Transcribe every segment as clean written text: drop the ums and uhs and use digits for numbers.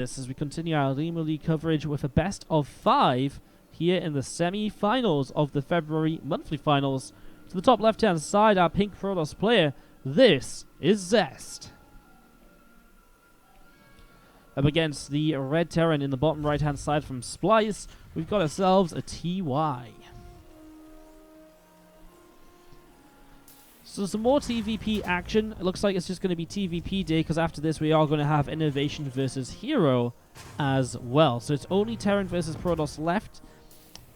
this as we continue our Olimoleague coverage with a best of 5 here in the semi-finals of the February monthly finals. To the top left-hand side, our pink Protoss player, this is Zest. Up against the red Terran in the bottom right-hand side from Splice, we've got ourselves a TY. So some more TvP action. It looks like it's just going to be TvP day, because after this we are going to have Innovation versus Hero as well. So it's only Terran versus Protoss left.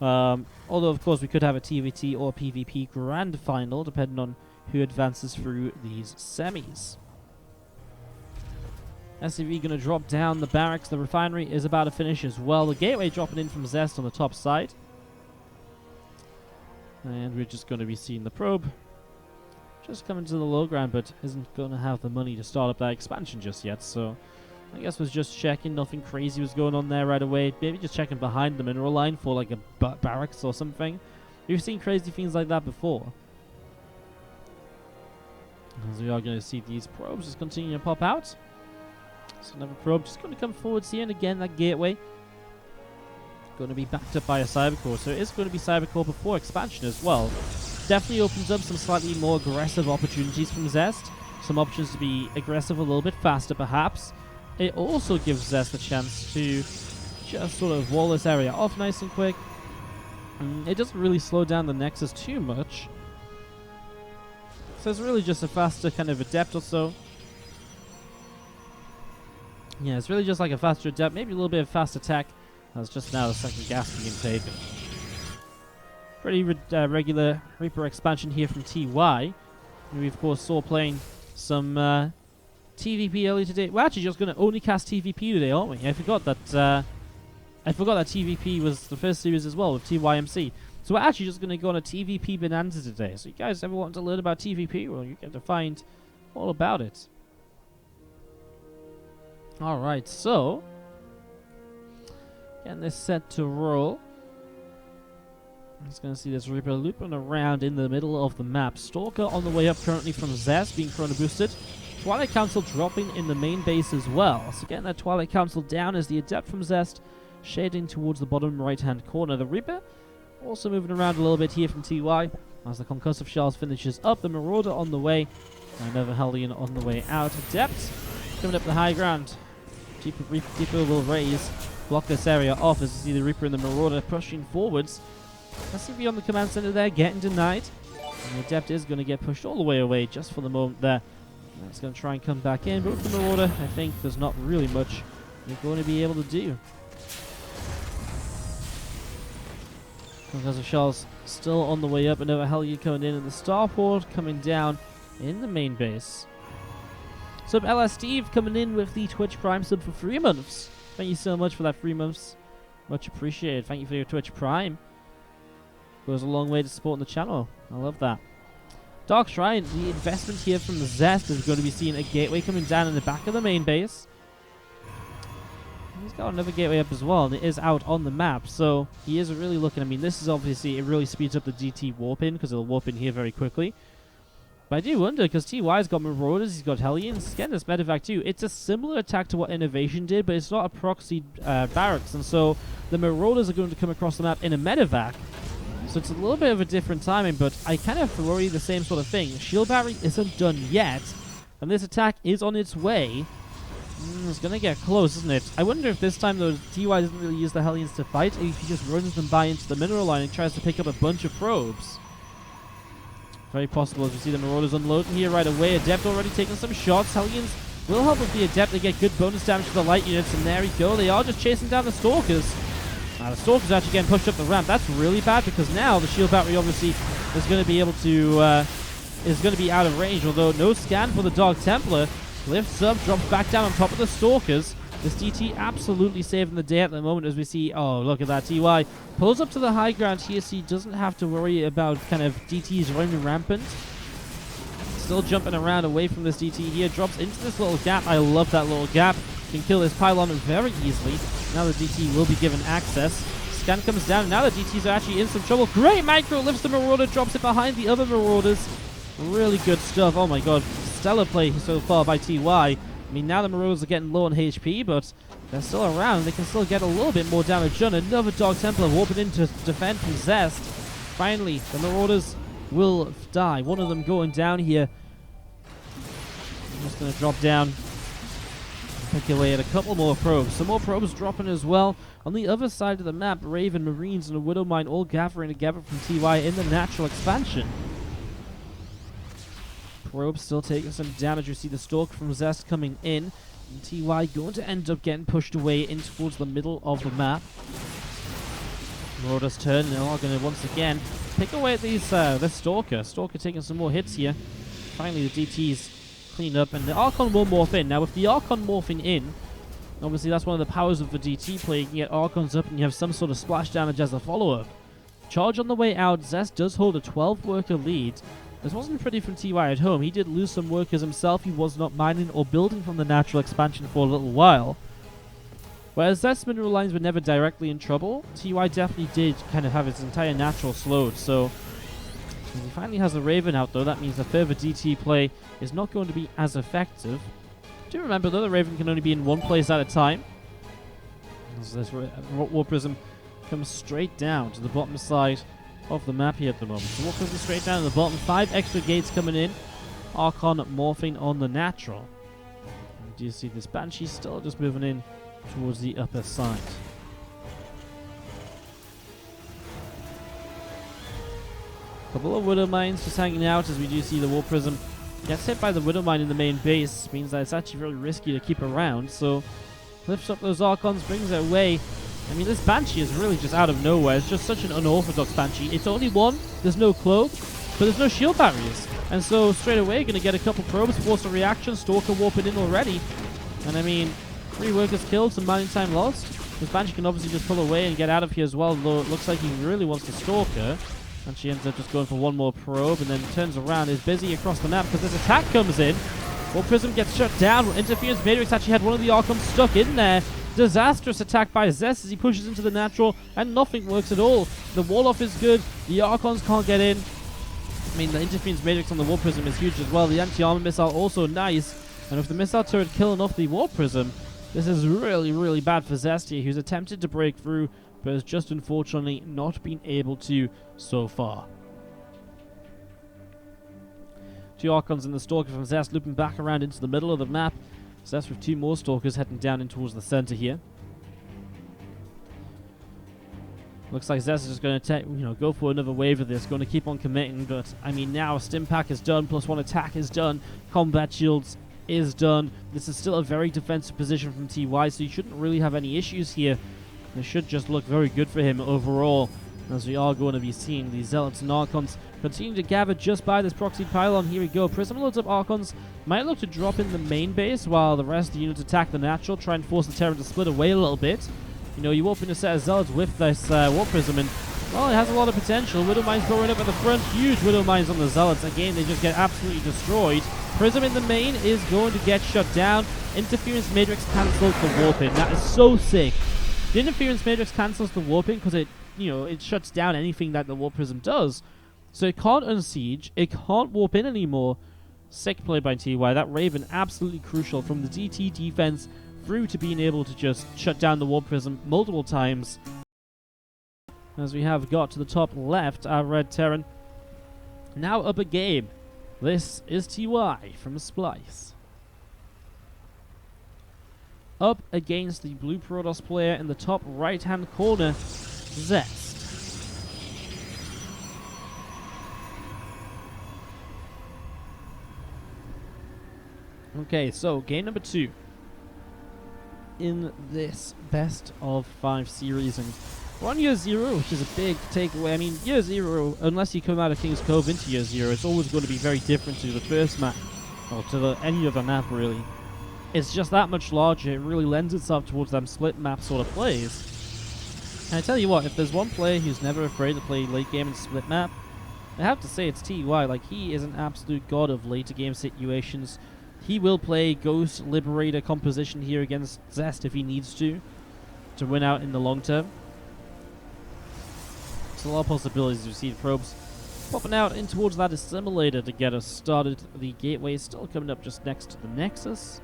Although, of course, we could have a TvT or PvP grand final, depending on who advances through these semis. SCV going to drop down the barracks. The refinery is about to finish as well. The gateway dropping in from Zest on the top side. And we're just going to be seeing the probe just coming to the low ground, but isn't going to have the money to start up that expansion just yet. So I guess was just checking. Nothing crazy was going on there right away. Maybe just checking behind the mineral line for like a barracks or something. We've seen crazy things like that before. As we are going to see these probes just continue to pop out. So another probe just going to come forwards here, and again that gateway going to be backed up by a cybercore. So it is going to be cybercore before expansion as well. Definitely opens up some slightly more aggressive opportunities from Zest. Some options to be aggressive a little bit faster perhaps. It also gives Zest a chance to just sort of wall this area off nice and quick. It doesn't really slow down the Nexus too much. So it's really just a faster kind of adept or so. Yeah, it's really just like a faster adept, maybe a little bit of fast attack. That's just now the second gas being taken. Pretty regular Reaper expansion here from TY. We of course saw playing some TvP earlier today. We're actually just going to only cast TvP today, aren't we? I forgot that TvP was the first series as well with TYMC. So we're actually just going to go on a TvP bonanza today. So you guys ever want to learn about TvP? Well, you get to find all about it. Alright, so getting this set to roll. I'm just going to see this Reaper looping around in the middle of the map. Stalker on the way up currently from Zest, being chrono boosted. Twilight Council dropping in the main base as well. So getting that Twilight Council down as the Adept from Zest shading towards the bottom right-hand corner. The Reaper also moving around a little bit here from TY as the Concussive Shells finishes up. The Marauder on the way. Another Hellion on the way out. Adept coming up the high ground. Deeper will raise. Block this area off as you see the Reaper and the Marauder pushing forwards. SCV on the command center there, getting denied. And the Adept is going to get pushed all the way away just for the moment there. That's going to try and come back in, but with the Marauder, I think there's not really much you're going to be able to do. Because of Shells still on the way up, another Hellion coming in, and the Starport coming down in the main base. Sub LS Steve coming in with the Twitch Prime sub for 3 months. Thank you so much for that 3 months. Much appreciated. Thank you for your Twitch Prime. Goes a long way to supporting the channel. I love that. Dark Shrine, the investment here from the Zest is going to be seeing a gateway coming down in the back of the main base. He's got another gateway up as well, and it is out on the map, so he is really looking. I mean, this is obviously, it really speeds up the DT warp in, because it'll warp in here very quickly. But I do wonder, because TY's got Marauders, he's got Hellions, he's getting this medevac too. It's a similar attack to what Innovation did, but it's not a proxy barracks, and so the Marauders are going to come across the map in a medevac. So it's a little bit of a different timing, but I kind of worry the same sort of thing. Shield Battery isn't done yet, and this attack is on its way. It's going to get close, isn't it? I wonder if this time, though, TY doesn't really use the Hellions to fight, if he just runs them by into the mineral line and tries to pick up a bunch of probes. Very possible as we see the Marauders unloading here right away. Adept already taking some shots. Hellions will help with the Adept to get good bonus damage to the light units, and there we go. They are just chasing down the Stalkers. The Stalker's actually getting pushed up the ramp. That's really bad, because now the shield battery obviously is going to be able to is going to be out of range. Although no scan for the Dark Templar. Lifts up, drops back down on top of the Stalkers. This DT absolutely saving the day at the moment as we see. Oh, look at that. TY pulls up to the high ground here, so he doesn't have to worry about kind of DTs running rampant. Still jumping around away from this DT here. Drops into this little gap. I love that little gap. Can kill this pylon very easily. Now the DT will be given access. Scan comes down. Now the DTs are actually in some trouble. Great micro lifts the Marauder, drops it behind the other Marauders. Really good stuff. Oh my god. Stellar play so far by TY. I mean, now the Marauders are getting low on HP, but they're still around. They can still get a little bit more damage done. Another Dark Templar warping in to defend from Zest. Finally, the Marauders will die. One of them going down here. I'm just going to drop down. Pick away at a couple more probes. Some more probes dropping as well. On the other side of the map, Raven, Marines, and a Widowmine all gathering together from TY in the natural expansion. Probes still taking some damage. You see the Stalk from Zest coming in. And TY going to end up getting pushed away in towards the middle of the map. Marauders turn and are going to once again pick away at these this Stalker. Stalker taking some more hits here. Finally, the DT's cleaned up, and the Archon will morph in. Now, with the Archon morphing in, obviously that's one of the powers of the DT play. You can get Archons up and you have some sort of splash damage as a follow-up. Charge on the way out. Zest does hold a 12-worker lead. This wasn't pretty from TY at home. He did lose some workers himself. He was not mining or building from the natural expansion for a little while. Whereas Zest's mineral lines were never directly in trouble, TY definitely did kind of have his entire natural slowed. So, as he finally has a Raven out though, that means the further DT play is not going to be as effective. Do remember though, the Raven can only be in one place at a time. As this War Prism comes straight down to the bottom side of the map here at the moment. So War Prism straight down to the bottom. 5 extra gates coming in. Archon morphing on the natural. And do you see this Banshee still just moving in towards the upper side? Couple of Widow Mines just hanging out as we do see the War Prism gets hit by the Widow Mine in the main base. Means that it's actually very risky to keep around. So lifts up those Archons, brings it away. I mean, this Banshee is really just out of nowhere. It's just such an unorthodox Banshee. It's only one, there's no cloak, but there's no shield barriers. And so straight away going to get a couple probes, force a reaction, Stalker warping in already. And I mean, 3 workers killed, some mining time lost. This Banshee can obviously just pull away and get out of here as well, though it looks like he really wants the Stalker. And she ends up just going for one more probe and then turns around, is busy across the map because this attack comes in. War Prism gets shut down. Interference Matrix actually had one of the Archons stuck in there. Disastrous attack by Zest as he pushes into the natural and nothing works at all. The wall off is good. The Archons can't get in. I mean, the Interference Matrix on the War Prism is huge as well. The anti-armor missile also nice. And with the missile turret killing off the War Prism, this is really, really bad for Zest here, who's attempted to break through, but has just unfortunately not been able to so far. 2 Archons in the Stalker from Zest looping back around into the middle of the map. Zest with 2 more Stalkers heading down in towards the center here. Looks like Zest is just going to go for another wave of this, going to keep on committing, but I mean now Stim Pack is done, +1 attack is done, combat shields is done. This is still a very defensive position from TY, so you shouldn't really have any issues here. It should just look very good for him overall, as we are going to be seeing the Zealots and Archons continue to gather just by this proxied pylon. Here we go. Prism loads up Archons. Might look to drop in the main base while the rest of the units attack the natural, try and force the Terran to split away a little bit. You know, you open a set of Zealots with this War Prism, and well, it has a lot of potential. Widow Mines going up at the front. Huge Widow Mines on the Zealots. Again, they just get absolutely destroyed. Prism in the main is going to get shut down. Interference Matrix cancels the warping. That is so sick. The Interference Matrix cancels the warping because it shuts down anything that the War Prism does. So it can't unsiege, it can't warp in anymore. Sick play by TY. That Raven absolutely crucial from the DT defense through to being able to just shut down the War Prism multiple times. As we have got to the top left, our Red Terran now up a game. This is TY from Splice. Up against the Blue Protoss player in the top right-hand corner, Zest. Okay, so game number 2 in this best of 5 series, and we're on year 0, which is a big takeaway. I mean, year 0, unless you come out of King's Cove into year 0, it's always going to be very different to the first map, or to any other map really. It's just that much larger. It really lends itself towards them split map sort of plays. And I tell you what, if there's one player who's never afraid to play late game and split map, I have to say it's TY. Like, he is an absolute god of later game situations. He will play Ghost Liberator composition here against Zest if he needs to win out in the long term. There's a lot of possibilities. You see the probes popping out in towards that assimilator to get us started. The gateway is still coming up just next to the Nexus.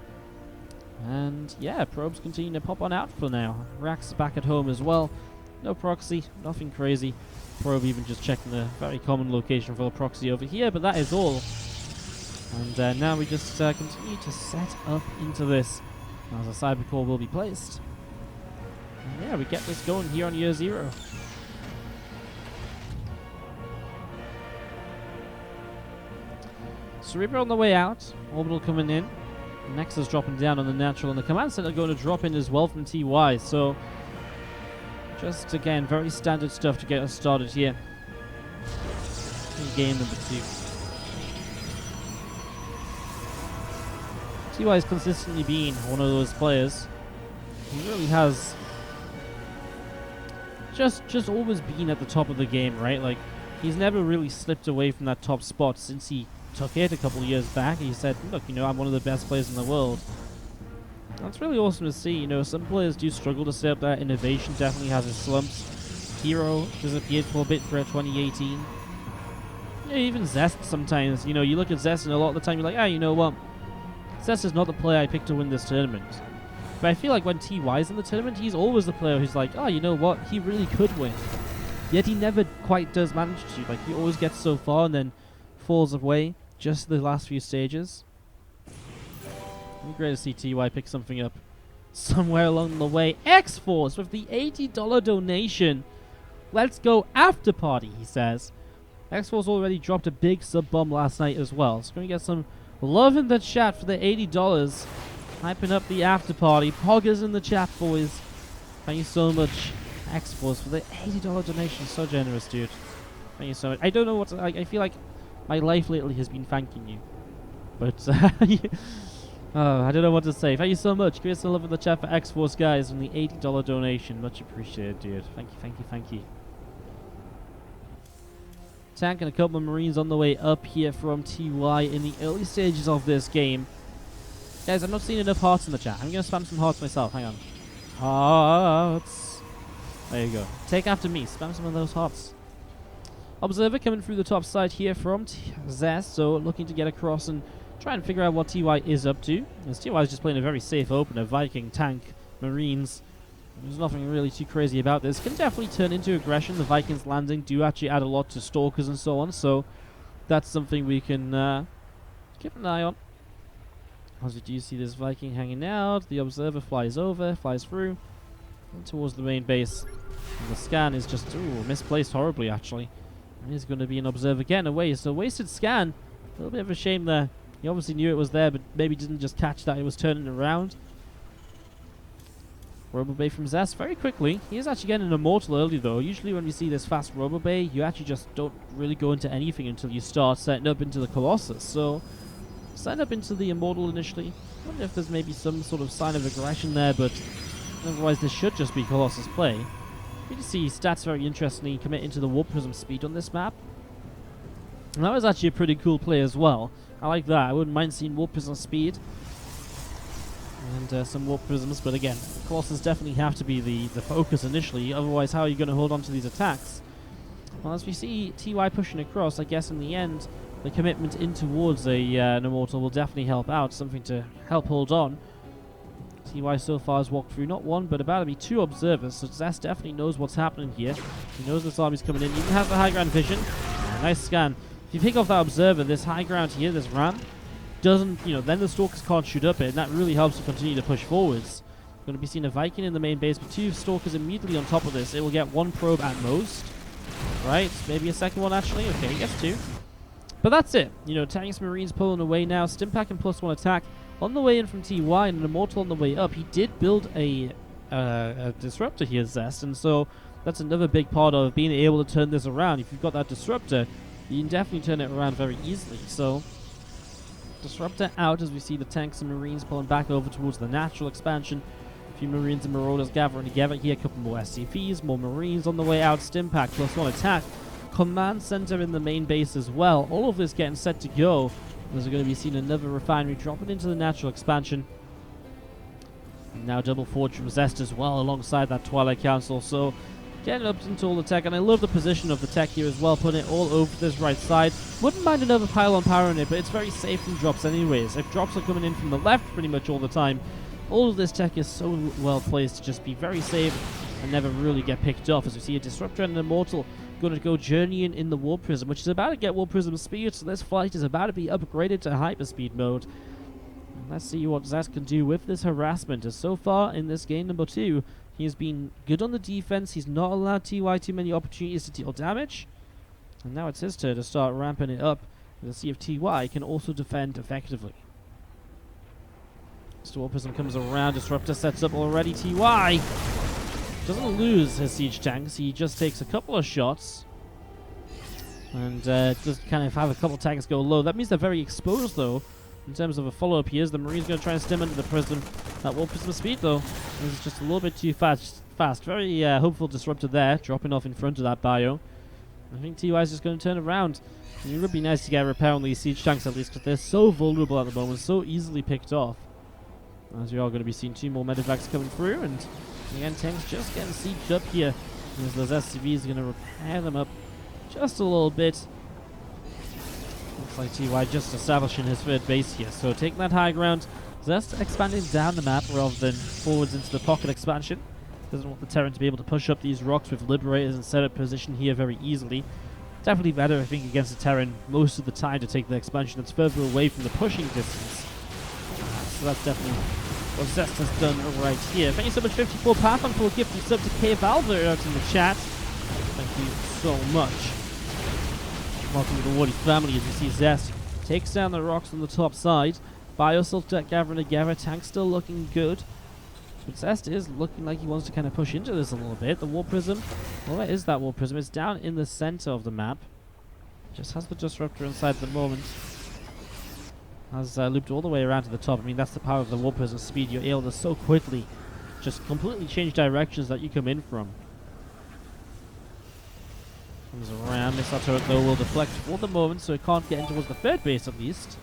And yeah, probes continue to pop on out for now. Rax back at home as well. No proxy, nothing crazy. Probe even just checking the very common location for the proxy over here, but that is all. And now we just continue to set up into this as a cyber core will be placed. And yeah, we get this going here on year 0. Cerebro on the way out, Orbital coming in, Nexus dropping down on the natural, and the command center going to drop in as well from TY. So just again, very standard stuff to get us started here in game number 2. TY has consistently been one of those players. He really has just always been at the top of the game, right? Like, he's never really slipped away from that top spot since he took it a couple of years back. He said, look, you know, I'm one of the best players in the world. That's really awesome to see. You know, some players do struggle to stay up there. Innovation definitely has its slumps. Hero disappeared for a bit for 2018. Yeah, even Zest sometimes. You know, you look at Zest and a lot of the time you're like, you know what? Zest is not the player I picked to win this tournament. But I feel like when TY's in the tournament, he's always the player who's like, you know what? He really could win. Yet he never quite does manage to. Like, he always gets so far and then falls away just the last few stages. It'd be great to see TY pick something up somewhere along the way. X-Force with the $80 donation. Let's go after party, he says. X-Force already dropped a big sub-bomb last night as well. So we're going to get some love in the chat for the $80. Hyping up the after party. Poggers in the chat, boys. Thank you so much, X-Force, for the $80 donation. So generous, dude. Thank you so much. I don't know what to, I feel like my life lately has been thanking you. But, I don't know what to say. Thank you so much. Give us some love in the chat for X-Force, guys, and the $80 donation. Much appreciated, dude. Thank you, thank you, thank you. Tank and a couple of Marines on the way up here from TY in the early stages of this game. Guys, I'm not seeing enough hearts in the chat. I'm going to spam some hearts myself. Hang on. Hearts. There you go. Take after me. Spam some of those hearts. Observer coming through the top side here from Zest. So looking to get across and try and figure out what TY is up to. As TY is just playing a very safe opener. Viking, tank, Marines. There's nothing really too crazy about this. Can definitely turn into aggression. The Vikings landing do actually add a lot to Stalkers and so on. So that's something we can keep an eye on. As we do see this Viking hanging out, the Observer flies over, flies through, and towards the main base. And the scan is just, misplaced horribly, actually. There's going to be an Observer getting away, so wasted scan. A little bit of a shame there. He obviously knew it was there, but maybe didn't just catch that it was turning around. Robobay from Zest very quickly. He is actually getting an Immortal early, though. Usually when we see this fast Robobay, you actually just don't really go into anything until you start setting up into the Colossus. So setting up into the Immortal initially. I wonder if there's maybe some sort of sign of aggression there, but otherwise this should just be Colossus play. You can see stats very interestingly commit into the Warp Prism speed on this map. And that was actually a pretty cool play as well. I like that. I wouldn't mind seeing Warp Prism speed. And some Warp Prisms, but again, Colossus definitely have to be the focus initially, otherwise how are you going to hold on to these attacks? Well, as we see TY pushing across, I guess in the end, the commitment in towards an Immortal will definitely help out, something to help hold on. TY so far has walked through not one, but about to be 2 Observers, so Zest definitely knows what's happening here. He knows this army's coming in, even has the high ground vision. Nice scan. If you pick off that Observer, this high ground here, this ram, doesn't, then the Stalkers can't shoot up it, and that really helps to continue to push forwards. We're going to be seeing a Viking in the main base, but 2 Stalkers immediately on top of this. It will get 1 probe at most. Right, maybe a second one actually. Okay, gets 2. But that's it. Tanks, Marines pulling away now. Stimpack and +1 attack on the way in from TY, and an Immortal on the way up. He did build a Disruptor here, Zest, and so that's another big part of being able to turn this around. If you've got that Disruptor, you can definitely turn it around very easily. So Disruptor out as we see the tanks and Marines pulling back over towards the natural expansion. A few Marines and Marauders gathering together here. A couple more SCVs, more Marines on the way out. Stimpack +1 attack. Command center in the main base as well. All of this getting set to go. As we're going to be seeing another refinery dropping into the natural expansion. And now double forge from Zest as well alongside that Twilight Council. So getting up into all the tech, and I love the position of the tech here as well, putting it all over this right side. Wouldn't mind another pylon power in it, but it's very safe from drops anyways. If drops are coming in from the left pretty much all the time, All of this tech is so well placed to just be very safe and never really get picked off, as we see a Disruptor and an Immortal going to go journeying in the Warp Prism, which is about to get Warp Prism speed, so this flight is about to be upgraded to hyperspeed mode. And let's see what Zest can do with this harassment, as so far in this game number 2, he has been good on the defense. He's not allowed TY too many opportunities to deal damage, and now it's his turn to start ramping it up. Let's see if TY can also defend effectively. Warp Prism comes around, Disruptor sets up already. TY doesn't lose his siege tanks, he just takes a couple of shots and just kind of have a couple tanks go low. That means they're very exposed though in terms of a follow-up here. The Marine's going to try and stem under the Prism. That Warp Prism speed though is just a little bit too fast. Very hopeful Disruptor there, dropping off in front of that bio. I think TY is just going to turn around. And it would be nice to get a repair on these siege tanks at least, because they're so vulnerable at the moment, so easily picked off. As we are going to be seeing 2 more medevacs coming through, and again, tanks just getting sieged up here. As those SCVs are going to repair them up just a little bit. Looks like TY just establishing his third base here. So taking that high ground, Zest expanding down the map rather than forwards into the pocket expansion. Doesn't want the Terran to be able to push up these rocks with Liberators and set up position here very easily. Definitely better, I think, against the Terran most of the time to take the expansion that's further away from the pushing distance. So that's definitely what Zest has done right here. Thank you so much, 54 Pathfinder, for a gift and sub to K Valver out in the chat. Thank you so much. Welcome to the Wardy family. As you see, Zest takes down the rocks on the top side. Bio still gathering together. Tank still looking good. But Zest is looking like he wants to kind of push into this a little bit. The Warp Prism, well, where is that Warp Prism? It's down in the center of the map. Just has the Disruptor inside at the moment. Has looped all the way around to the top. I mean, that's the power of the Warp Prism speed. You're able to so quickly just completely change directions that you come in from. Comes around. Missile turret though will deflect for the moment, so it can't get in towards the third base at least.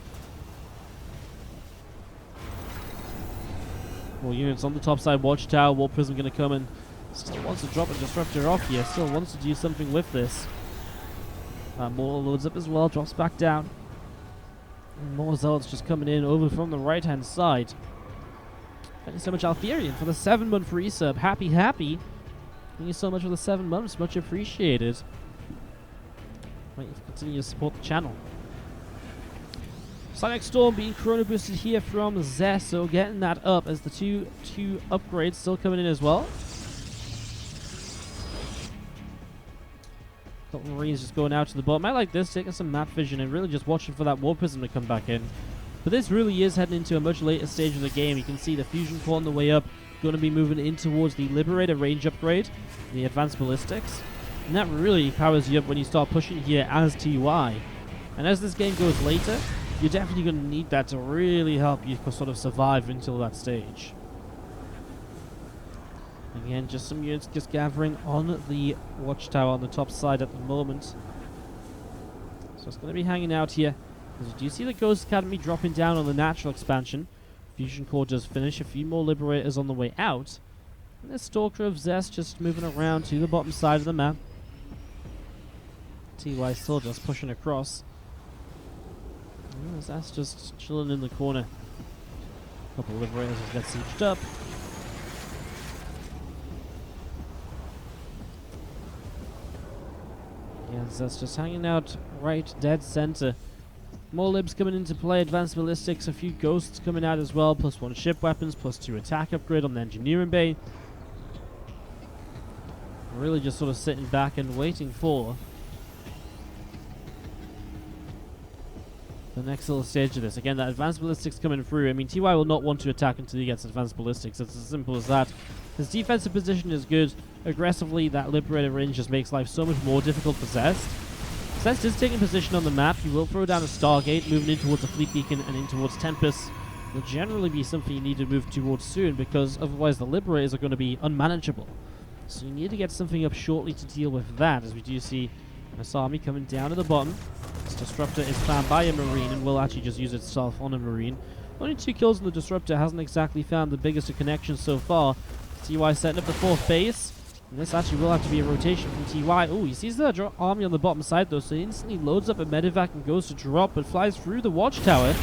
4 units on the top side. Watchtower. Warp Prism going to come and still wants to drop a Disruptor off here. Still wants to do something with this. More loads up as well. Drops back down. And more Zealots just coming in over from the right-hand side. Thank you so much, Altherian, for the 7-month resub. Happy. Thank you so much for the 7 months. Much appreciated. Wait, continue to support the channel. Sonic Storm being chrono boosted here from Zest, so getting that up as the two upgrades still coming in as well. Couple Marines just going out to the bottom. I like this, taking some map vision and really just watching for that Warp Prism to come back in. But this really is heading into a much later stage of the game. You can see the Fusion Core on the way up, going to be moving in towards the Liberator range upgrade, the Advanced Ballistics. And that really powers you up when you start pushing here as TY. And as this game goes later, you're definitely going to need that to really help you sort of survive until that stage. Again, just some units just gathering on the Watchtower on the top side at the moment. So it's going to be hanging out here. As you do see the Ghost Academy dropping down on the natural expansion. Fusion Core does finish. A few more Liberators on the way out. And this Stalker of Zest just moving around to the bottom side of the map. TY still just pushing across. Zest just chilling in the corner. A couple of Liberators get sieged up. Yeah, Zest just hanging out right dead center. More libs coming into play, advanced ballistics, a few ghosts coming out as well, +1 ship weapons, +2 attack upgrade on the engineering bay. Really just sort of sitting back and waiting for the next little stage of this. Again, that advanced ballistics coming through. I mean, TY will not want to attack until he gets advanced ballistics. It's as simple as that. His defensive position is good. Aggressively, that Liberator range just makes life so much more difficult for Zest. Zest is taking position on the map. He will throw down a Stargate, moving in towards a Fleet Beacon and in towards Tempest. Will generally be something you need to move towards soon, because otherwise the Liberators are going to be unmanageable. So you need to get something up shortly to deal with that, as we do see this army coming down at the bottom. This Disruptor is found by a Marine and will actually just use itself on a Marine. Only 2 kills on the Disruptor, hasn't exactly found the biggest of connections so far. TY setting up the 4th base. And this actually will have to be a rotation from TY. Oh, he sees the army on the bottom side though, so he instantly loads up a medevac and goes to drop, but flies through the Watchtower.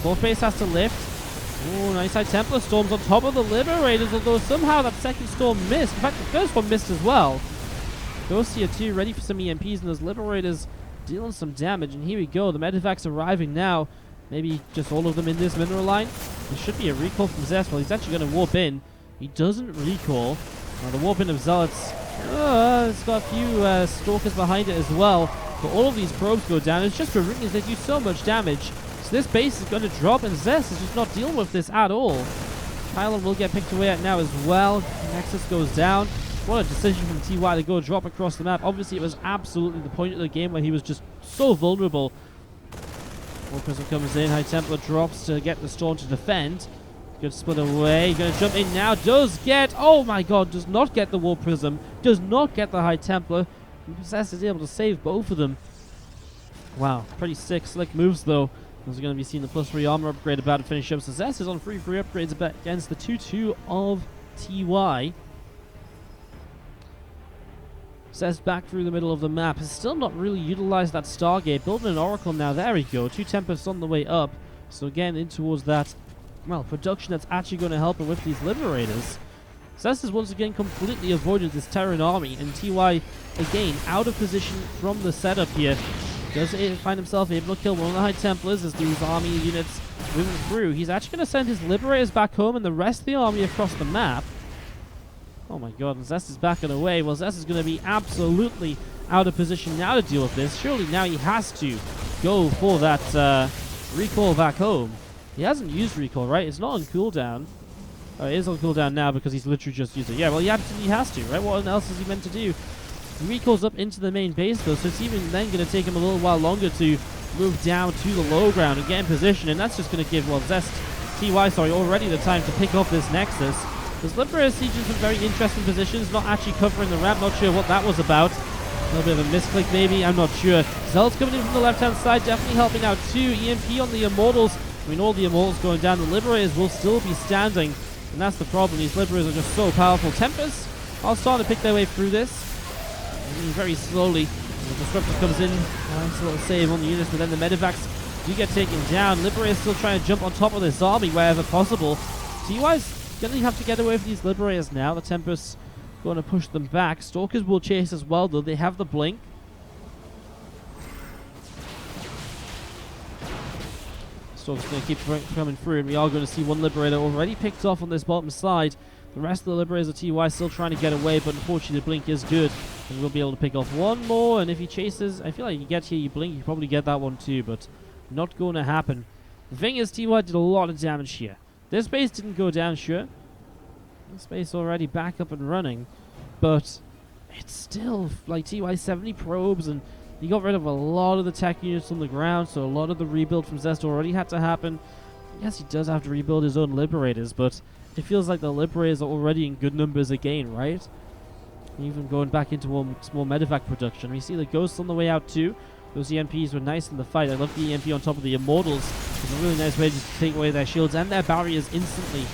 4th base has to lift. Oh, nice High Templar Storms on top of the Liberators, although somehow that second storm missed. In fact, the first one missed as well. Ghost here too, ready for some EMPs, and those Liberators dealing some damage. And here we go, the Medivacs arriving now. Maybe just all of them in this mineral line. There should be a recall from Zest. Well, he's actually going to warp in. He doesn't recall. The warp in of Zealots, it's got a few Stalkers behind it as well. But all of these probes go down. It's just for Ringers, they do so much damage. So this base is going to drop, and Zest is just not dealing with this at all. Pylon will get picked away at now as well. Nexus goes down. What a decision from TY to go drop across the map. Obviously, it was absolutely the point of the game where he was just so vulnerable. War Prism comes in. High Templar drops to get the Storm to defend. Good split away. Going to jump in now. Does get... Oh my god. Does not get the War Prism. Does not get the High Templar. Zest is able to save both of them. Wow. Pretty sick. Slick moves though. There's going to be seeing the +3 armor upgrade about to finish up. So Zest is on free upgrades against the 2-2 of TY. Zest back through the middle of the map. Has still not really utilized that Stargate. Building an Oracle now. There we go. 2 Tempests on the way up. So again, in towards that, well, production that's actually going to help him with these Liberators. Zest has once again completely avoided this Terran army. And TY, again, out of position from the setup here. Does find himself able to kill one of the High Templars as these army units moving through. He's actually going to send his Liberators back home and the rest of the army across the map. Oh my god, and Zest is backing away. Well, Zest is going to be absolutely out of position now to deal with this. Surely now he has to go for that recall back home. He hasn't used recall, right? It's not on cooldown. Oh, it is on cooldown now because he's literally just used it. Yeah, well, he absolutely has to, right? What else is he meant to do? He recalls up into the main base, though, so it's even then going to take him a little while longer to move down to the low ground and get in position, and that's just going to give, well, Zest, TY, sorry, already the time to pick off this Nexus. This Liberator siege in some very interesting positions, not actually covering the ramp, not sure what that was about. A little bit of a misclick maybe, I'm not sure. Zealot's coming in from the left-hand side, definitely helping out too. EMP on the Immortals. I mean, all the Immortals going down, the Liberators will still be standing, and that's the problem. These Liberators are just so powerful. Tempests are starting to pick their way through this. Very slowly. The Disruptor comes in, nice little save on the units, but then the Medivacs do get taken down. Liberators still trying to jump on top of this army wherever possible. TY's going to have to get away from these Liberators now. The Tempests going to push them back. Stalkers will chase as well, though. They have the blink. Stalkers going to keep coming through, and we are going to see one Liberator already picked off on this bottom side. The rest of the Liberators of TY still trying to get away, but unfortunately the blink is good. And we'll be able to pick off one more, and if he chases, I feel like you get here, you blink, you probably get that one too, but not going to happen. The thing is, TY did a lot of damage here. This base didn't go down, sure. This base already back up and running, but it's still like TY 70 probes, and he got rid of a lot of the tech units on the ground, so a lot of the rebuild from Zest already had to happen. Yes, he does have to rebuild his own Liberators, but it feels like the Liberators are already in good numbers again, right? Even going back into more Medivac production. We see the Ghosts on the way out too. Those EMPs were nice in the fight. I love the EMP on top of the Immortals. It's a really nice way to take away their shields and their barriers instantly.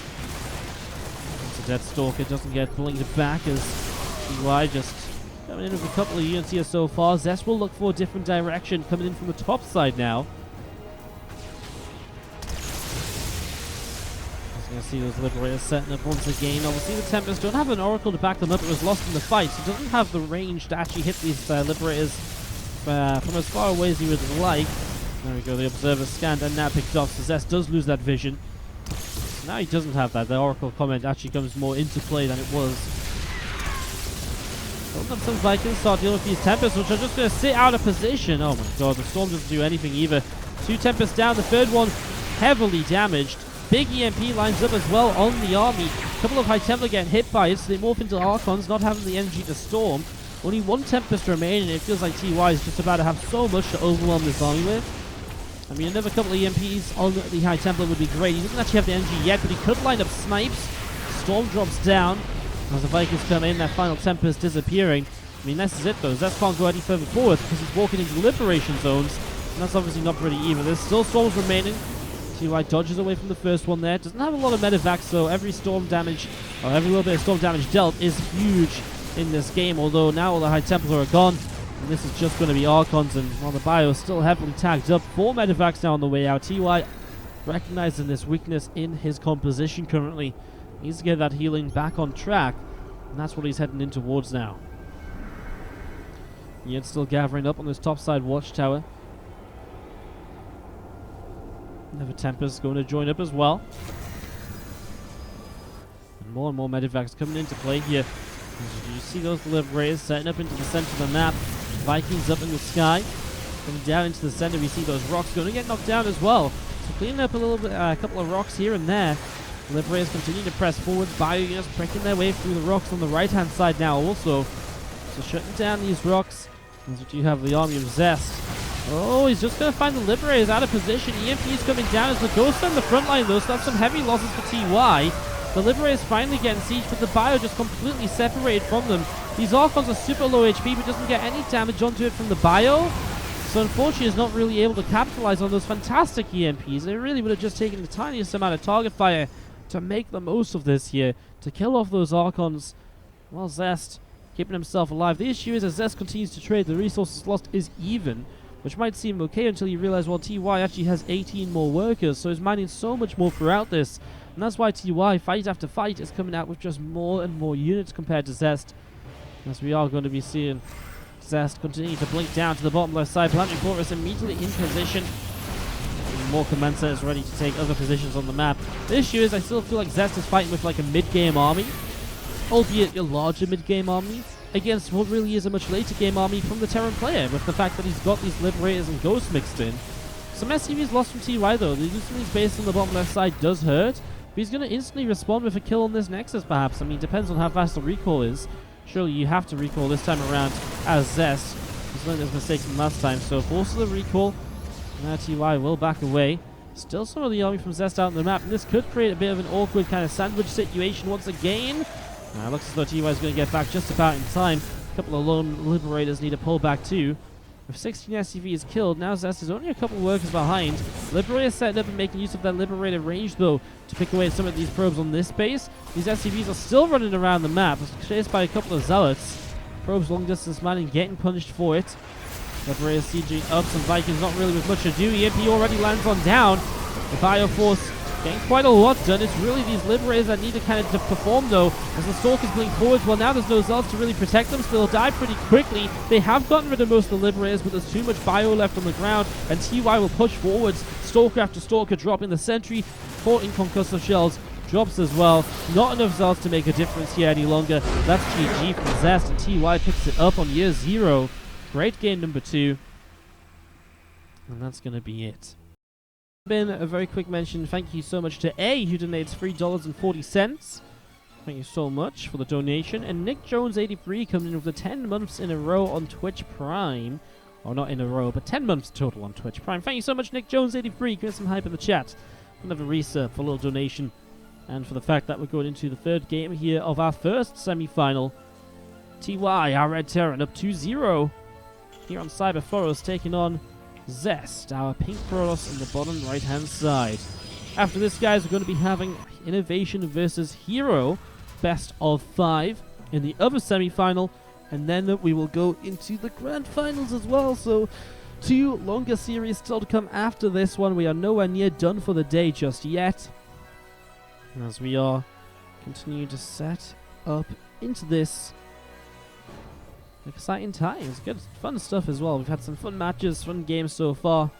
It's a dead Stalker, doesn't get blinked back as TY just coming in with a couple of units here so far. Zest will look for a different direction, coming in from the top side now. Going to see those Liberators setting up once again. Obviously the Tempests don't have an Oracle to back them up. It was lost in the fight, so it doesn't have the range to actually hit these Liberators from as far away as he would like. There we go, the Observer scanned and now picked off, so Zest does lose that vision. Now he doesn't have that. The Oracle comment actually comes more into play than it was. Building up some Vikings, start dealing with these Tempests, which are just going to sit out of position. Oh my god, the Storm doesn't do anything either. 2 Tempests down, the third one heavily damaged. Big EMP lines up as well on the army. A couple of High Templar getting hit by it, so they morph into Archons, not having the energy to storm. Only one Tempest remaining, and it feels like TY is just about to have so much to overwhelm this army with. I mean, another couple of EMPs on the High Templar would be great. He doesn't actually have the energy yet, but he could line up snipes. Storm drops down. As the Vikings come in, that final Tempest disappearing. I mean, this is it though. Zest can't go any further forward because he's walking into Liberation zones. And that's obviously not pretty either. There's still Storms remaining. TY dodges away from the first one there. Doesn't have a lot of Medivacs, so every storm damage, or every little bit of storm damage dealt is huge in this game. Although now all the High Templar are gone, and this is just going to be Archons, and while the bio is still heavily tagged up, 4 Medivacs now on the way out. TY recognizing this weakness in his composition currently. He needs to get that healing back on track, and that's what he's heading in towards now. Yet still gathering up on this topside watchtower. Never Tempest going to join up as well. And more medivacs coming into play here. You see those Liberators setting up into the center of the map. Vikings up in the sky. Coming down into the center, we see those rocks going to get knocked down as well. So cleaning up a little bit, a couple of rocks here and there. Liberators continue to press forward. Biounits pricking their way through the rocks on the right-hand side now also. So shutting down these rocks. As we do have the army of Zest. Oh, he's just going to find the Liberators out of position. EMP is coming down as the Ghost on the front line though, so that's some heavy losses for TY. The Liberators finally getting siege, but the Bio just completely separated from them. These Archons are super low HP, but doesn't get any damage onto it from the Bio. So unfortunately, is not really able to capitalize on those fantastic EMPs. They really would have just taken the tiniest amount of target fire to make the most of this here, to kill off those Archons. Well, Zest keeping himself alive. The issue is as Zest continues to trade, the resources lost is even, which might seem okay until you realize, well, TY actually has 18 more workers, so he's mining so much more throughout this. And that's why TY, fight after fight, is coming out with just more and more units compared to Zest. As we are going to be seeing Zest continue to blink down to the bottom left side. Planetary Fortress immediately in position. More Commencer is ready to take other positions on the map. The issue is I still feel like Zest is fighting with like a mid-game army, albeit a larger mid-game army, against what really is a much later game army from the Terran player, with the fact that he's got these Liberators and Ghosts mixed in. Some SCVs lost from TY though. The losing these base on the bottom left side does hurt, but he's going to instantly respond with a kill on this Nexus perhaps. I mean, depends on how fast the recall is. Surely you have to recall this time around as Zest. He's learned his mistakes from last time, so forces the recall. Now TY will back away. Still some of the army from Zest out on the map, and this could create a bit of an awkward kind of sandwich situation once again. Looks as though TY is going to get back just about in time. A couple of lone Liberators need to pull back too. With 16 SCVs killed, now Zest is only a couple of workers behind. Liberators setting up and making use of that Liberator range though to pick away some of these probes on this base. These SCVs are still running around the map, chased by a couple of Zealots. Probes long distance manning getting punished for it. Liberators sieging up, some Vikings not really with much ado. EMP already lands on down. The Bioforce getting quite a lot done. It's really these Liberators that need to kind of perform though, as the Stalkers blink forwards. Well, now there's no Zealots to really protect them, so they'll die pretty quickly. They have gotten rid of most of the Liberators, but there's too much Bio left on the ground, and TY will push forwards. Stalker after Stalker dropping the Sentry, 14 concussive shells drops as well. Not enough Zealots to make a difference here any longer. That's GG from Zest, and TY picks it up on year 0. Great game number 2. And that's going to be it. Been a very quick mention. Thank you so much to A, who donates $3.40. Thank you so much for the donation. And Nick Jones 83 coming in with the 10 months in a row on Twitch Prime. Or not in a row, but 10 months total on Twitch Prime. Thank you so much, Nick Jones 83. Give us some hype in the chat. Another resub for a little donation. And for the fact that we're going into the third game here of our first semi-final. TY, our Red Terran, up 2-0. Here on Cyber Forest, taking on Zest, our pink Protoss on the bottom right-hand side. After this, guys, we're going to be having Innovation versus Hero, best of 5 in the other semi-final, and then we will go into the grand finals as well. So 2 longer series still to come after this one. We are nowhere near done for the day just yet, as we are continuing to set up into this exciting times. Good fun stuff as well. We've had some fun matches, fun games so far.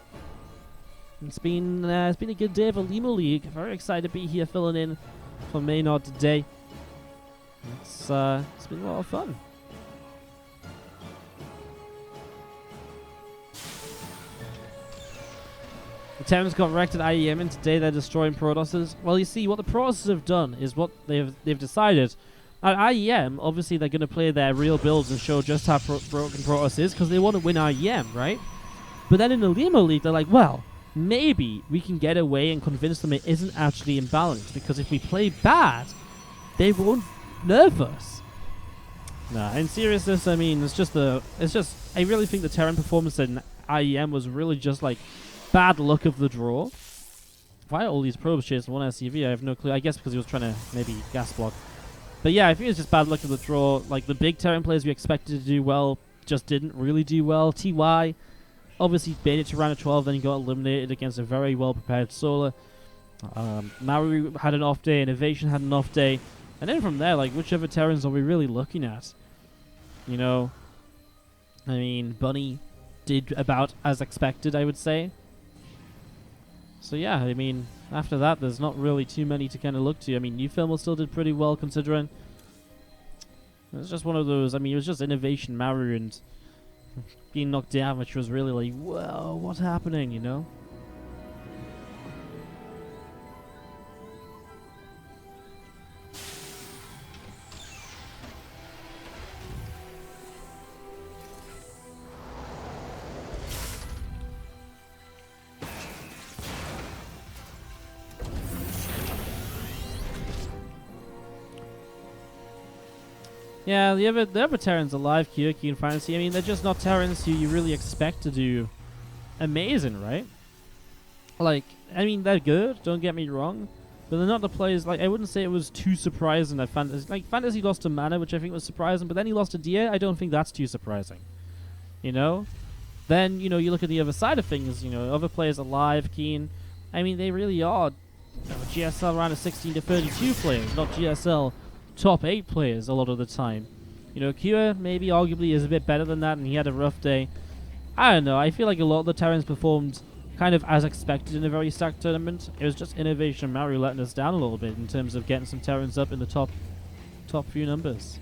It's been a good day of Olimoleague. Very excited to be here filling in for Maynard today. It's been a lot of fun. The Terrans got wrecked at IEM, and today they're destroying Protosses. Well, you see, what the Protosses have done is what they've decided. At IEM, obviously they're going to play their real builds and show just how broken Protoss is, because they want to win IEM, right? But then in the Olimoleague, they're like, well, maybe we can get away and convince them it isn't actually imbalanced, because if we play bad, they won't nerf us. Nah, in seriousness, I mean, I really think the Terran performance in IEM was really just like bad luck of the draw. Why are all these probes chasing one SCV? I have no clue. I guess because he was trying to maybe gas block. But yeah, I think it's just bad luck of the draw. Like, the big Terran players we expected to do well just didn't really do well. TY obviously made it to round of 12, then he got eliminated against a very well-prepared Solar. Maru had an off day, Innovation had an off day. And then from there, like, which other Terrans are we really looking at? You know, I mean, Bunny did about as expected, I would say. So yeah, I mean, after that, there's not really too many to kind of look to. I mean, New Film still did pretty well considering. It was just one of those, I mean, it was just Innovation, Maru, and being knocked down, which was really like, whoa, what's happening, you know? Yeah, the other Terrans alive, Kyoki and Fantasy, I mean, they're just not Terrans who you really expect to do amazing, right? Like, I mean, they're good, don't get me wrong, but they're not the players, like, I wouldn't say it was too surprising that Fantasy lost to Mana, which I think was surprising, but then he lost to Dia, I don't think that's too surprising, you know? Then, you know, you look at the other side of things, you know, other players alive, Keen, I mean, they really are, you know, GSL around a 16 to 32 players, not GSL top 8 players a lot of the time. You know, Kua maybe arguably is a bit better than that, and he had a rough day. I don't know, I feel like a lot of the Terrans performed kind of as expected in a very stacked tournament. It was just Innovation Maru letting us down a little bit in terms of getting some Terrans up in the top few numbers.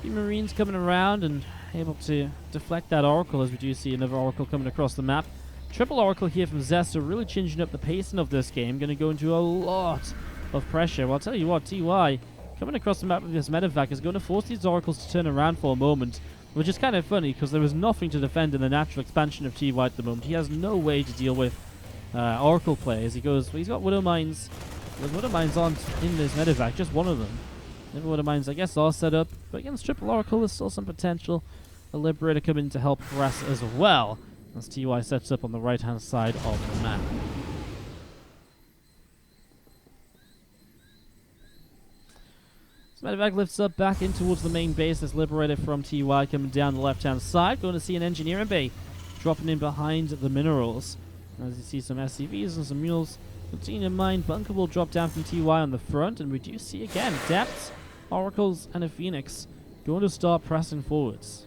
The Marines coming around and able to deflect that Oracle, as we do see another Oracle coming across the map. Triple Oracle here from Zest are really changing up the pacing of this game. Going to go into a lot of pressure. Well, I'll tell you what, TY coming across the map with this medevac is going to force these Oracles to turn around for a moment, which is kind of funny because there was nothing to defend in the natural expansion of TY at the moment. He has no way to deal with Oracle players. He's got Widow Mines. There's Widow Mines on in this medevac, just one of them. The Widow Mines, I guess, are set up, but against Triple Oracle, there's still some potential. A Liberator coming in to help harass as well, as TY sets up on the right-hand side of the map. Medevac lifts up back in towards the main base. This Liberator from TY coming down the left-hand side. Going to see an Engineering Bay dropping in behind the minerals. As you see some SCVs and some mules. Keeping in mind, Bunker will drop down from TY on the front. And we do see again Depths, Oracles, and a Phoenix going to start pressing forwards.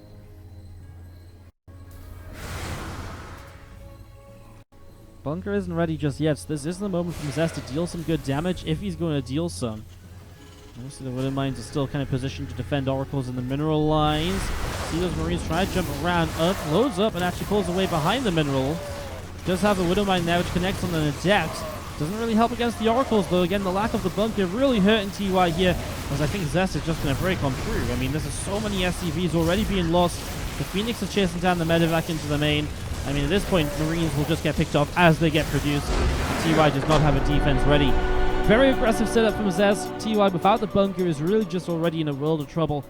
Bunker isn't ready just yet, so this is the moment for Zest to deal some good damage if he's going to deal some. Obviously, the Widow Mines are still kind of positioned to defend Oracles in the mineral lines. See those Marines try to jump around, loads up, and actually pulls away behind the mineral. Does have a Widow Mine now, which connects on an Adept. Doesn't really help against the Oracles, though. Again, the lack of the bunker really hurting TY here, as I think Zest is just going to break on through. I mean, there's so many SCVs already being lost. The Phoenix is chasing down the medevac into the main. I mean, at this point, Marines will just get picked off as they get produced. TY does not have a defense ready. Very aggressive setup from Zest. TY without the bunker is really just already in a world of trouble.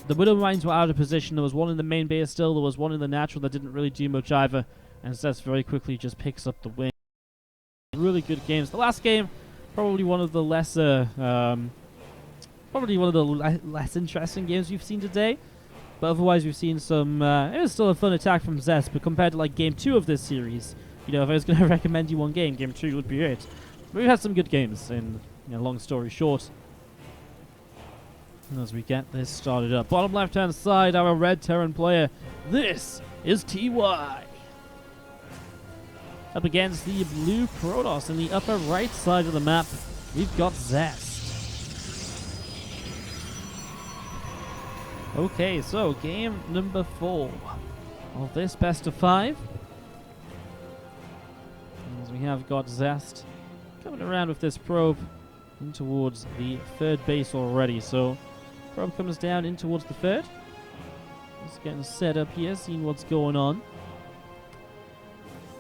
The Widow Mines were out of position. There was one in the main base still. There was one in the natural that didn't really do much either. And Zest very quickly just picks up the win. Really good games. The last game, probably one of the lesser, probably one of the less interesting games we've seen today. But otherwise, we've seen some. It was still a fun attack from Zest, but compared to like game 2 of this series, you know, if I was going to recommend you one game, game 2 would be it. But we've had some good games. And you know, long story short, as we get this started up, bottom left-hand side, our red Terran player. This is TY. Up against the blue Protoss in the upper right side of the map, we've got Zest. Okay, so game number 4 of this best of 5. As we have got Zest coming around with this probe in towards the 3rd base already. So probe comes down in towards the 3rd. Just getting set up here, seeing what's going on.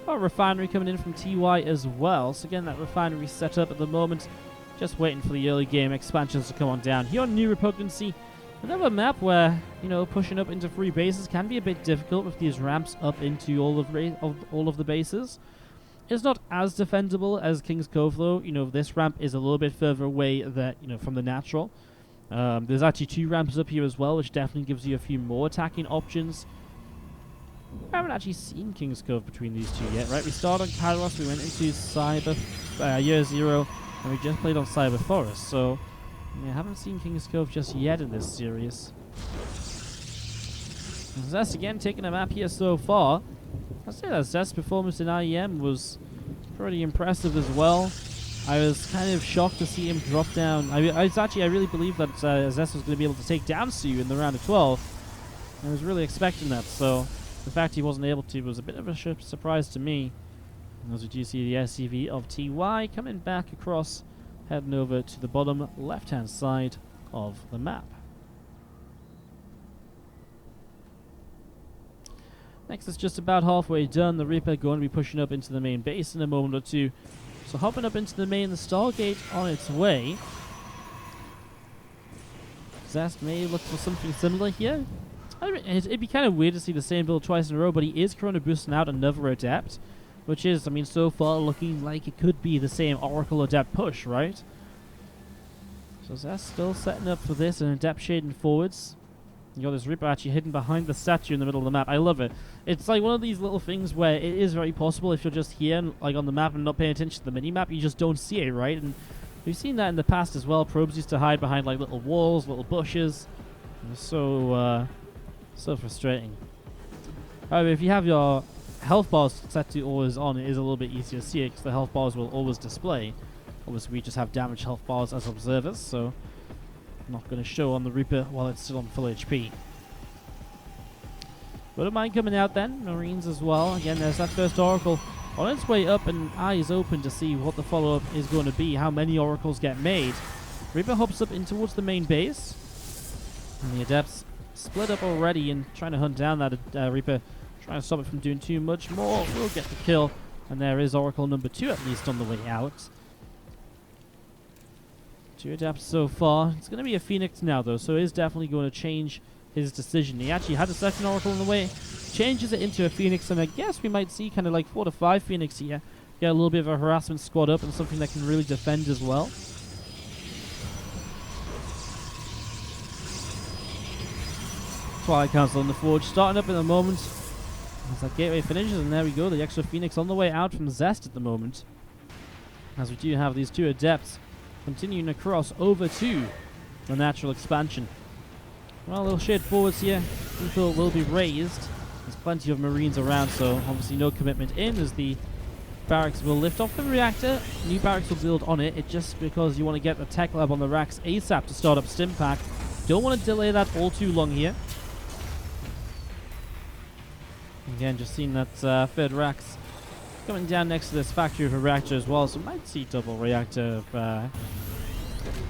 Oh, refinery coming in from TY as well. So again, that refinery set up at the moment. Just waiting for the early game expansions to come on down. Here on New Repugnancy, another map where, you know, pushing up into 3 bases can be a bit difficult with these ramps up into all of the bases. It's not as defendable as King's Cove, though. You know, this ramp is a little bit further away from the natural. There's actually 2 ramps up here as well, which definitely gives you a few more attacking options. I haven't actually seen King's Cove between these two yet, right? We started on Kairos, we went into Cyber Year Zero, and we just played on Cyber Forest, so I haven't seen King's Cove just yet in this series. Zest again taking a map here so far. I'd say that Zest's performance in IEM was pretty impressive as well. I was kind of shocked to see him drop down. I really believed that Zest was going to be able to take down Su in the round of 12. I was really expecting that, so the fact he wasn't able to was a bit of a surprise to me. As we do see the SCV of TY coming back across, heading over to the bottom left-hand side of the map. Next is just about halfway done. The Reaper going to be pushing up into the main base in a moment or two. So hopping up into the main, the Stargate on its way. Zest may look for something similar here. It'd be kind of weird to see the same build twice in a row, but he is currently boosting out another Adept, which is, I mean, so far looking like it could be the same Oracle Adept push, right? So Zest still setting up for this, and Adept shading forwards. You got this Reaper actually hidden behind the statue in the middle of the map. I love it. It's like one of these little things where it is very possible if you're just here, like on the map, and not paying attention to the mini-map, you just don't see it, right? And we've seen that in the past as well. Probes used to hide behind like little walls, little bushes. It's so frustrating. However, if you have your health bars set to always on, it is a little bit easier to see it because the health bars will always display. Obviously, we just have damaged health bars as observers, so not going to show on the Reaper while it's still on full HP. Wouldn't mind coming out then. Marines as well. Again, there's that first Oracle on its way up, and eyes open to see what the follow-up is going to be, how many Oracles get made. Reaper hops up in towards the main base, and the Adepts split up already and trying to hunt down that Reaper, trying to stop it from doing too much more. We'll get the kill, and there is Oracle number 2 at least on the way out. 2 Adepts so far. It's going to be a Phoenix now though, so he's definitely going to change his decision. He actually had a second Oracle on the way, changes it into a Phoenix, and I guess we might see kind of like 4 to 5 Phoenix here. Get a little bit of a harassment squad up and something that can really defend as well. Twilight Council in the Forge starting up in a moment. As that gateway finishes, and there we go, the extra Phoenix on the way out from Zest at the moment. As we do have these 2 Adepts continuing across over to the natural expansion. Well, a little shade forwards here. People will be raised. There's plenty of Marines around, so obviously no commitment in as the barracks will lift off the reactor. New barracks will build on it. It's just because you want to get the tech lab on the racks ASAP to start up Stimpack. Don't want to delay that all too long here. Again, just seeing that third racks coming down next to this factory of a reactor as well, so might see double reactor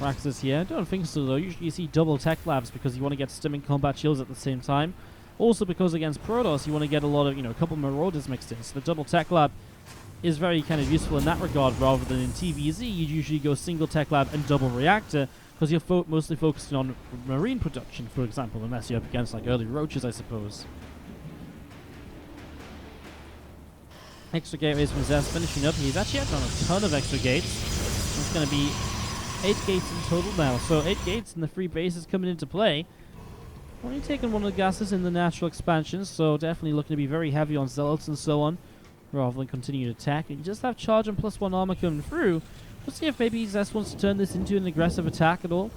racks here. I don't think so though. Usually you see double tech labs because you want to get stim and combat shields at the same time. Also because against Protoss you want to get a lot of, a couple Marauders mixed in. So the double tech lab is very kind of useful in that regard, rather than in TVZ you usually go single tech lab and double reactor because you're mostly focusing on Marine production, for example, unless you're up against like early Roaches, I suppose. Extra gateways from Zest finishing up. He's actually on a ton of extra gates. It's going to be 8 gates in total now. So 8 gates and the 3 bases coming into play. Only taking one of the gases in the natural expansion, so definitely looking to be very heavy on Zealots and so on, rather than continue to attack. And you just have charge and +1 armor coming through. We'll see if maybe Zest wants to turn this into an aggressive attack at all.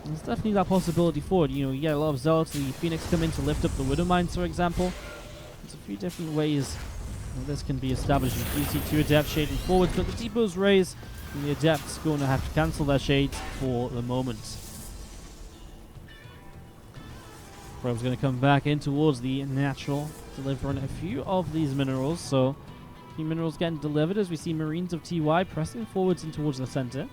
There's definitely that possibility for it. You get a lot of Zealots, the Phoenix come in to lift up the Widow Mines, for example. There's a few different ways this can be established. You see 2 Adepts shading forwards, but the depots raise, and the Adepts going to have to cancel their shades for the moment. Probe's going to come back in towards the natural, delivering a few of these minerals. So, a few minerals getting delivered as we see Marines of TY pressing forwards in towards the center.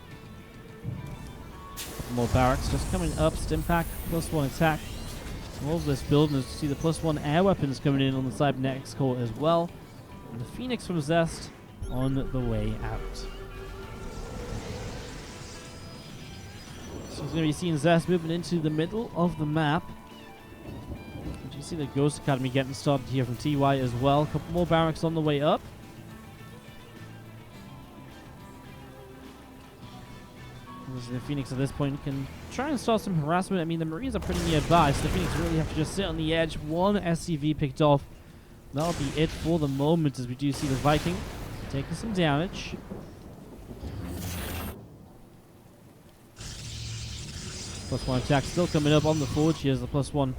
More barracks just coming up. Stimpack, +1 attack. All of this building as you see the +1 air weapons coming in on the cybernetics core as well. And the Phoenix from Zest on the way out. So it's going to be seeing Zest moving into the middle of the map. And you see the Ghost Academy getting started here from TY as well. A couple more barracks on the way up. The Phoenix at this point can try and start some harassment. I mean, the Marines are pretty nearby, so the Phoenix really have to just sit on the edge. 1 SCV picked off that'll be it for the moment, as we do see the Viking taking some damage. +1 attack still coming up on the Forge. Here's the +1 from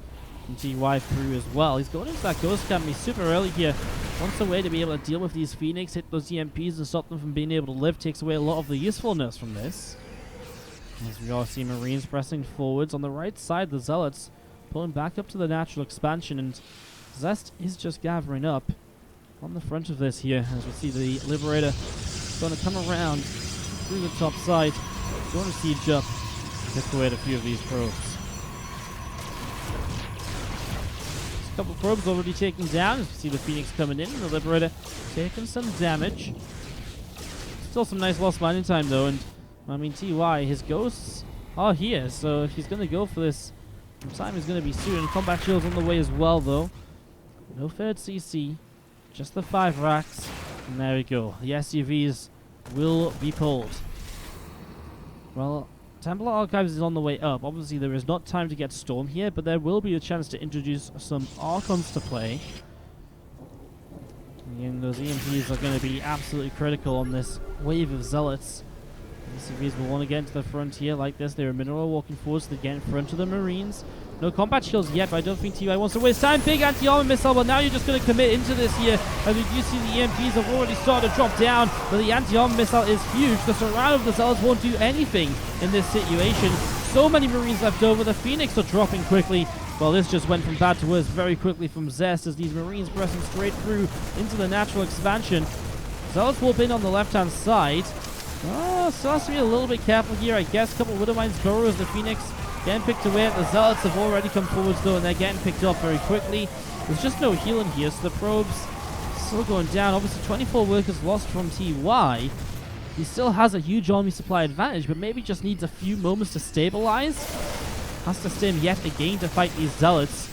TY through as well. He's going into that Ghost Camp. He's super early here. Wants a way to be able to deal with these Phoenix, hit those EMPs and stop them from being able to live. Takes away a lot of the usefulness from this. As we all see Marines pressing forwards. On the right side, the Zealots pulling back up to the natural expansion, and Zest is just gathering up on the front of this here. As we see the Liberator going to come around through the top side, going to siege up, take away a few of these probes. A couple probes already taken down, as we see the Phoenix coming in, and the Liberator taking some damage. Still some nice lost mining time though, and I mean TY, his ghosts are here, so if he's going to go for this, the time is going to be soon. Combat shields on the way as well though. No third CC, just the 5 racks, and there we go. The SUVs will be pulled. Well, Templar Archives is on the way up. Obviously there is not time to get Storm here, but there will be a chance to introduce some Archons to play. And those EMPs are going to be absolutely critical on this wave of Zealots. The SUVs will want to get into the front here like this. They're a mineral walking forward, so they get in front of the Marines. No combat shields yet, but I don't think TY wants to waste time. Big anti-armor missile, but now you're just going to commit into this here. As we do see the EMPs have already started to drop down, but the anti-armor missile is huge. The surround of the Zealots won't do anything in this situation. So many Marines left over. The Phoenix are dropping quickly. Well, this just went from bad to worse very quickly from Zest, as these Marines pressing straight through into the natural expansion. Zealots will in on the left-hand side. Oh, so has to be a little bit careful here, I guess. A couple of Widowmines burrows. The Phoenix getting picked away. The Zealots have already come forwards though, and they're getting picked up very quickly. There's just no healing here, so the probes still going down. Obviously 24 workers lost from TY. He still has a huge army supply advantage, but maybe just needs a few moments to stabilize. Has to stim yet again to fight these Zealots,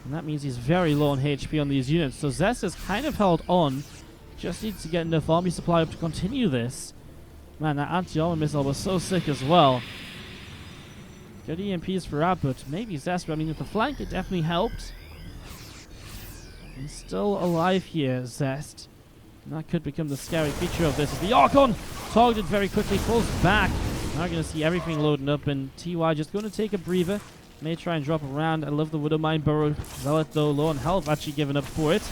and that means he's very low on HP on these units. So Zest is kind of held on. Just needs to get enough army supply up to continue this. Man, that anti-armor missile was so sick as well. Good EMPs for output. Maybe Zest, I mean, with the flank, it definitely helped. He's still alive here, Zest. And that could become the scary feature of this. The Archon targeted very quickly, pulls back. Now we're going to see everything loading up, and TY just going to take a breather. May try and drop around. I love the Widowmine burrow. Zealot, though, low on health, actually giving up for it.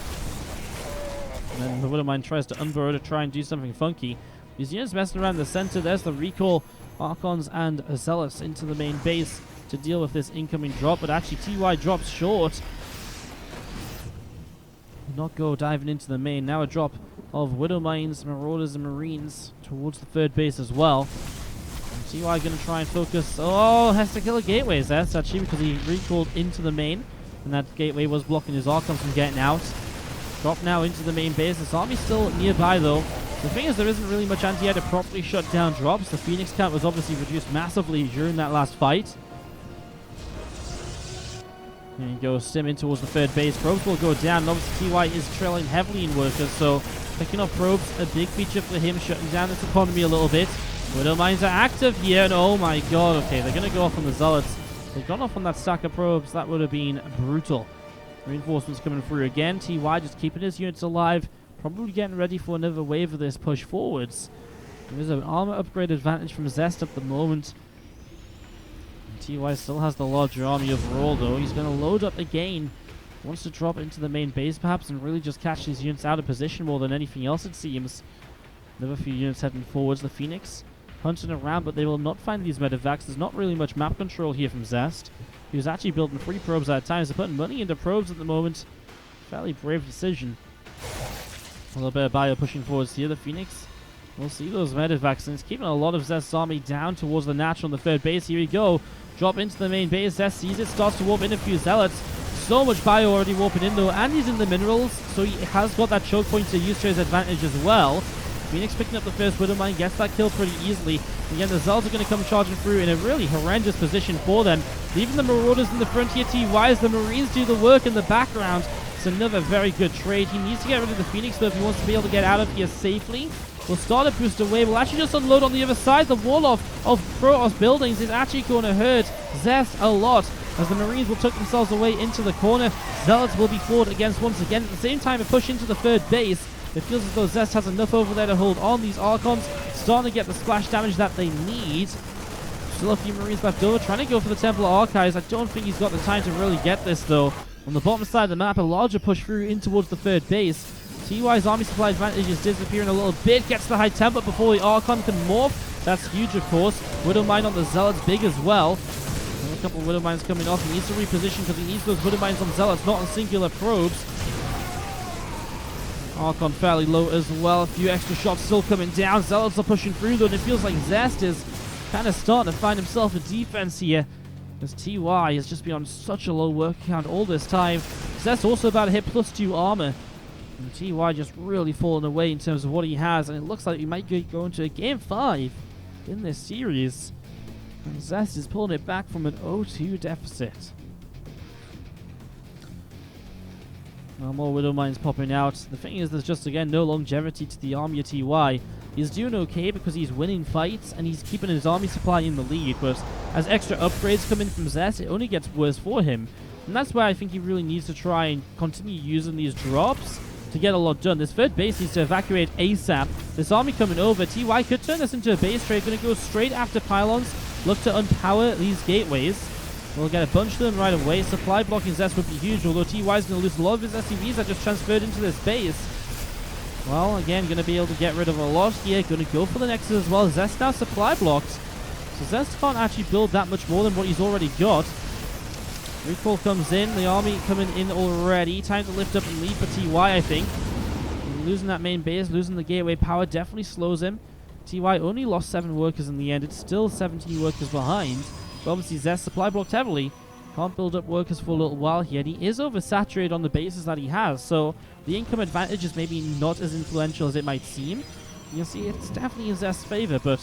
And then the Widowmine tries to unburrow to try and do something funky. These units messing around the center. There's the recall. Archons and Zealots into the main base to deal with this incoming drop, but actually TY drops short. Not go diving into the main. Now a drop of Widowmines, Marauders, and Marines towards the third base as well. And TY going to try and focus. Oh, has to kill a gateway. That's actually because he recalled into the main, and that gateway was blocking his Archons from getting out. Drop now into the main base. This army's still nearby though. The thing is, there isn't really much anti-air to properly shut down drops. The Phoenix count was obviously reduced massively during that last fight. There you go, stim in towards the third base. Probes will go down, and obviously TY is trailing heavily in workers, so picking up probes, a big feature for him, shutting down this economy a little bit. Widowmines are active here, and oh my god, okay, they're going to go off on the Zealots. They've gone off on that stack of probes. That would have been brutal. Reinforcements coming through again. TY just keeping his units alive. Probably getting ready for another wave of this push forwards. There is an armor upgrade advantage from Zest at the moment. And TY still has the larger army overall though. He's going to load up again. Wants to drop into the main base perhaps and really just catch these units out of position more than anything else it seems. Another few units heading forwards. The Phoenix hunting around, but they will not find these medevacs. There's not really much map control here from Zest. He was actually building 3 probes at a time, so putting money into probes at the moment. Fairly brave decision. A little bit of bio pushing forwards here. The Phoenix will see those medevacs, and it's keeping a lot of Zest's army down towards the natural on the third base. Here we go. Drop into the main base. Zest sees it, starts to warp in a few Zealots. So much bio already warping in though, and he's in the minerals, so he has got that choke point to use to his advantage as well. Phoenix picking up the first Widowmine, gets that kill pretty easily. Again, the Zealots are going to come charging through in a really horrendous position for them. Leaving the Marauders in the front here, TY, as the Marines do the work in the background. It's another very good trade. He needs to get rid of the Phoenix, though, if he wants to be able to get out of here safely. We'll start a booster wave. We'll actually just unload on the other side. The wall of Protoss buildings is actually going to hurt Zest a lot. as the Marines will tuck themselves away into the corner. Zealots will be fought against once again. At the same time, a push into the third base. It feels as though Zest has enough over there to hold on. These Archons starting to get the splash damage that they need. Still a few Marines left over, trying to go for the Templar Archives. I don't think he's got the time to really get this, though. On the bottom side of the map, a larger push through in towards the third base. TY's army supply advantage is disappearing a little bit. Gets the high tempo before the Archon can morph. That's huge, of course. Widowmine on the Zealots, big as well. A couple of Widowmines coming off. He needs to reposition because he needs those Widowmines on Zealots, not on singular probes. Archon fairly low as well. A few extra shots still coming down. Zealots are pushing through, though, and it feels like Zest is kind of starting to find himself a defense here, as TY has just been on such a low work count all this time. Zest also about to hit +2 armor. And TY just really falling away in terms of what he has, and it looks like we might go into a Game 5 in this series. And Zest is pulling it back from an 0-2 deficit. Now more Widowmines popping out. The thing is, there's just, again, no longevity to the army of TY. He's doing okay because he's winning fights and he's keeping his army supply in the lead, but as extra upgrades come in from Zest, it only gets worse for him. And that's why I think he really needs to try and continue using these drops to get a lot done. This third base needs to evacuate ASAP. This army coming over, TY could turn this into a base trade. Going to go straight after pylons, look to unpower these gateways. We'll get a bunch of them right away. Supply blocking Zest would be huge, although TY is going to lose a lot of his SCVs that just transferred into this base. Well, again, going to be able to get rid of a lot here. Going to go for the Nexus as well. Zest now supply blocked, so Zest can't actually build that much more than what he's already got. Recall comes in. The army coming in already. Time to lift up and lead for TY, I think. Losing that main base, losing the gateway power definitely slows him. TY only lost 7 workers in the end. It's still 17 workers behind. But obviously Zest supply blocked heavily. Can't build up workers for a little while here. And he is oversaturated on the bases that he has. So the income advantage is maybe not as influential as it might seem. You can see it's definitely in Zest's favor. But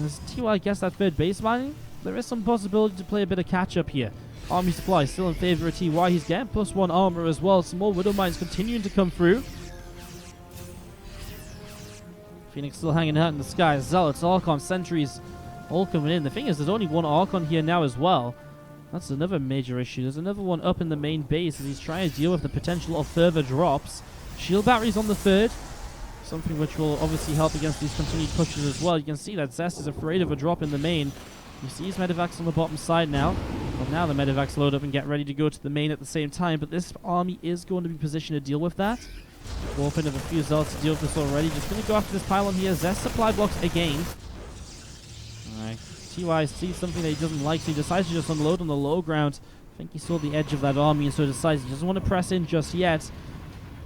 as TY gets that third base mining, there is some possibility to play a bit of catch up here. Army supply still in favor of TY. He's getting +1 armor as well. Some more Widowmines continuing to come through. Phoenix still hanging out in the sky. Zealots, Archon, Sentries all coming in. The thing is, there's only one Archon here now as well. That's another major issue. There's another one up in the main base as he's trying to deal with the potential of further drops. Shield batteries on the third. Something which will obviously help against these continued pushes as well. You can see that Zest is afraid of a drop in the main. You see his medevacs on the bottom side now. Well, now the medevacs load up and get ready to go to the main at the same time. But this army is going to be positioned to deal with that. Warping of a few Zealots to deal with this already. Just going to go after this pylon here. Zest supply blocks again. Alright. TY sees something that he doesn't like, so he decides to just unload on the low ground. I think he saw the edge of that army and so decides he doesn't want to press in just yet.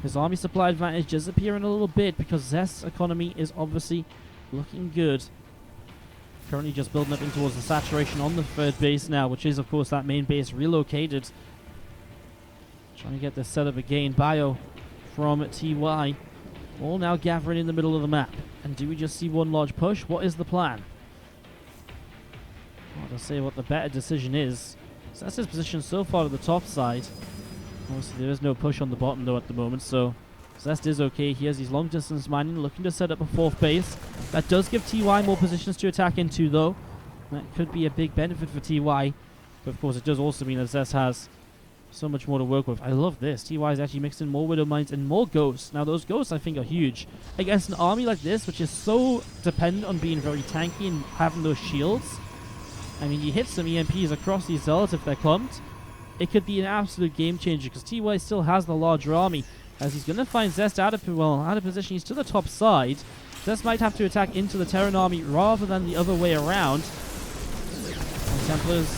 His army supply advantage disappearing a little bit because Zest's economy is obviously looking good. Currently just building up in towards the saturation on the third base now, which is of course that main base relocated. Trying to get this set up again. Bio from TY. All now gathering in the middle of the map. And do we just see one large push? What is the plan? Hard to say what the better decision is. So that's his position so far to the top side. Obviously there is no push on the bottom though at the moment, so Zest is okay. He has his long distance mining, looking to set up a 4th base. That does give TY more positions to attack into though. That could be a big benefit for TY. But of course it does also mean that Zest has so much more to work with. I love this. TY is actually mixed in more Widowmines and more Ghosts. Now those Ghosts I think are huge. Against an army like this, which is so dependent on being very tanky and having those shields. I mean, you hit some EMPs across these Zealots if they're clumped. It could be an absolute game changer because TY still has the larger army. As he's going to find Zest out of position. He's to the top side. Zest might have to attack into the Terran army rather than the other way around. And Templars.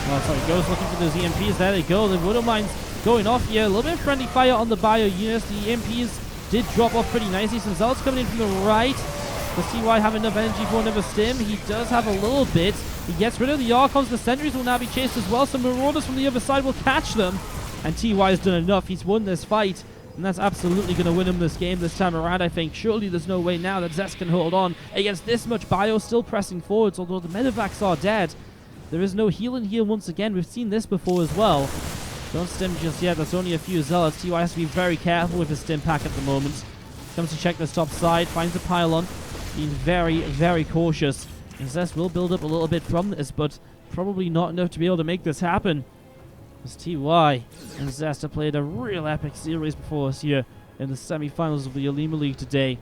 Oh, sorry, Ghost looking for those EMPs. There they go. The Widowmines going off here. A little bit of friendly fire on the bio units. The EMPs did drop off pretty nicely. Some Zealots coming in from the right. Does TY have enough energy for another stim? He does have a little bit. He gets rid of the Archons. The Sentries will now be chased as well. Some Marauders from the other side will catch them. And TY has done enough. He's won this fight. And that's absolutely going to win him this game this time around, I think. Surely there's no way now that Zest can hold on against this much bio still pressing forwards. Although the medevacs are dead. There is no healing here once again. We've seen this before as well. Don't stim just yet. That's only a few Zealots. TY has to be very careful with his stim pack at the moment. Comes to check this top side. Finds a pylon. Being very, very cautious Zest will build up a little bit from this, but probably not enough to be able to make this happen. As TY and Zest have played a real epic series before us here in the semi-finals of the Olimoleague today.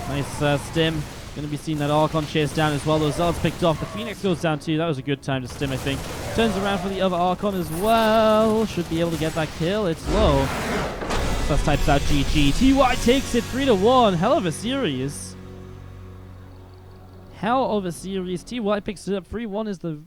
Nice stim. Going to be seeing that Archon chase down as well. Those Zealots picked off. The Phoenix goes down too. That was a good time to stim, I think. Turns around for the other Archon as well. Should be able to get that kill. It's low. Plus types out GG. TY takes it 3-1. Hell of a series. Hell of a series. TY picks it up. 3-1 is the